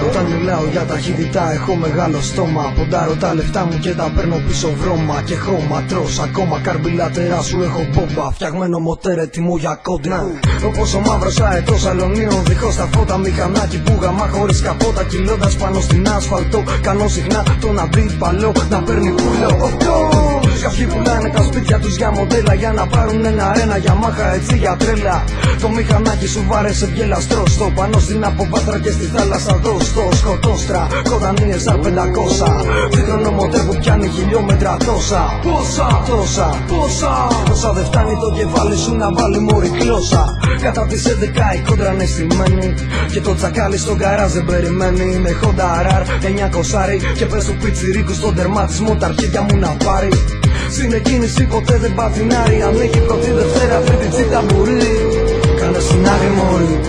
Όταν μιλάω για ταχύτητα έχω μεγάλο στόμα. Ποντάρω τα λεφτά μου και τα παίρνω πίσω βρώμα και χρώμα. Τρως ακόμα καρμπιλατερά σου έχω μπόμπα. Φτιαγμένο μοτέρ έτοιμο για κόντρα. Όπως ο μαύρος αετός αλωνίων δίχως τα φώτα. Μηχανάκι που γαμά χωρίς καπότα. Κυλώντας πάνω στην άσφαλτο. Κάνω συχνά τον αντίπαλο να παίρνει πουλό. Κάποιοι πουλάνε τα σπίτια τους για μοντέλα. Για να πάρουν ένα για μάχα έτσι για τρέλα. Το μηχανάκι σου βάρεσε βιελαστρό. Στο πάνω στην αποβάθρα και στη θάλασσα δώστο. Σκοτώστρα, κοντανίες R500. Δίχρονο μοντέλ που πιάνει χιλιόμετρα τόσα. Πόσα δεν φτάνει το κεφάλι σου να βάλει μωρή γλώσσα. Κατά τις 11 η κόντρα είναι στημένη. Και το τσακάλι στον καράζ δεν περιμένει. Με Honda RR 900 και πες του πιτσιρίκου στον τερματισμό τα αρχίδια μου να πάρει. Συνεκκίνηση ποτέ δεν πατινάρει. Αν έχει πρώτη Δευτέρα τρίτη τσίτα μπορεί. Κάνε συνάγρι μωρή.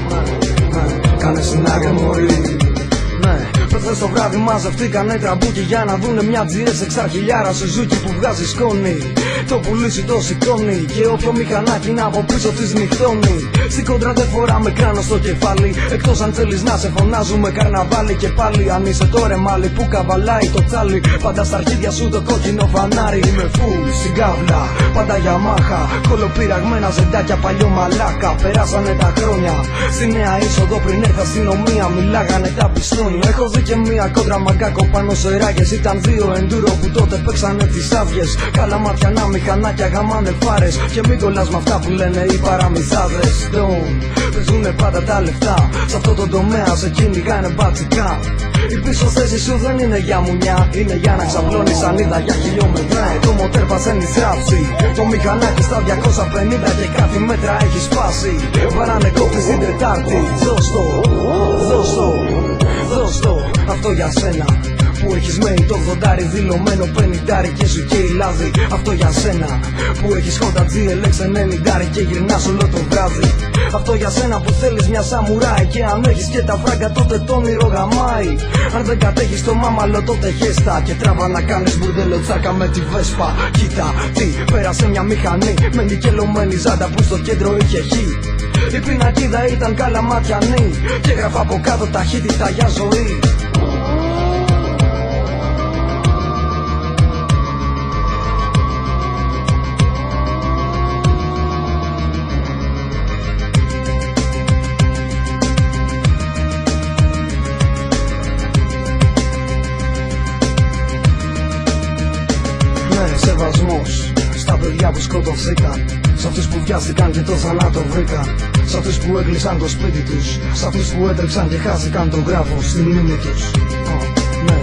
Κάνε συνάγρι μωρή. Προχθές το βράδυ μαζευτήκανε τραμπούκι για να δουνε μια GS εξαρχιλιάρα Σουζούκι που βγάζει σκόνη. Το πουλήσι το σηκώνει και όποιο μηχανάκι να από πίσω της νυχτώνει. Στην κόντρα δεν φοράμε κράνο στο κεφάλι. Εκτός αν θέλεις να σε φωνάζουμε καρναβάλι. Και πάλι αν είσαι το ρεμάλι που καβαλάει το τσάλι. Πάντα στα αρχίδια σου το κόκκινο φανάρι. Είμαι φουλ στην κάβλα, πάντα Yamaha. Κολοπειραγμένα ζεντάκια παλιό μαλάκα. Περάσανε τα χρόνια στη νέα είσοδο πριν έρθει αστυνομία. Μιλάγανε τα πιστόνια. Έχω δει και μία κόντρα μαγκάκο πάνω σε ράγες. Ήταν δύο εντούρο που τότε παίξανε τις άδειες. Καλά ματιανά μηχανάκια γαμάνε φάρες. Και μην κολλάς με αυτά που λένε οι παραμυθάδες. Παίζουνε πάντα τα λεφτά. Σ' αυτό το τομέα σε κυνηγάνε μπατσικά. Η πίσω θέση σου δεν είναι για μουνιά. Είναι για να ξαπλώνεις σανίδα για χιλιόμετρα. Το μοτέρ πασένει στράψη. Το μηχανάκι στα 250 και κάτι μέτρα έχει σπάσει. Βαράνε κόφτες την Τετάρτη. Δώσ' το, αυτό για σένα που έχεις μέει το 80 δηλωμένο 50 και σου και η λάδι. Αυτό για σένα που έχεις Honda GLX 90 και γυρνάς όλο το βράδυ. Αυτό για σένα που θέλεις μια σαμουράι. Και αν έχεις και τα φράγκα τότε το όνειρο γαμάει. Αν δεν κατέχεις το μάμαλο τότε χέστα. Και τράβα να κάνεις μπουρδέλο τσάκα με τη Βέσπα. Κοίτα τι πέρασε μια μηχανή με νικελωμένη ζάντα που στο κέντρο είχε χ. Η πινακίδα ήταν καλαματιανή και έγραφα από κάτω ταχύτητα για ζωή. Σεβασμός στα παιδιά που σκοτωθήκαν. Σ' αυτούς που βιάστηκαν και το θανάτο βρήκαν. Σ' αυτούς που έκλεισαν το σπίτι τους. Σ' αυτούς που έτρεξαν και χάθηκαν τον γράφο στη μνήμη τους. Ναι,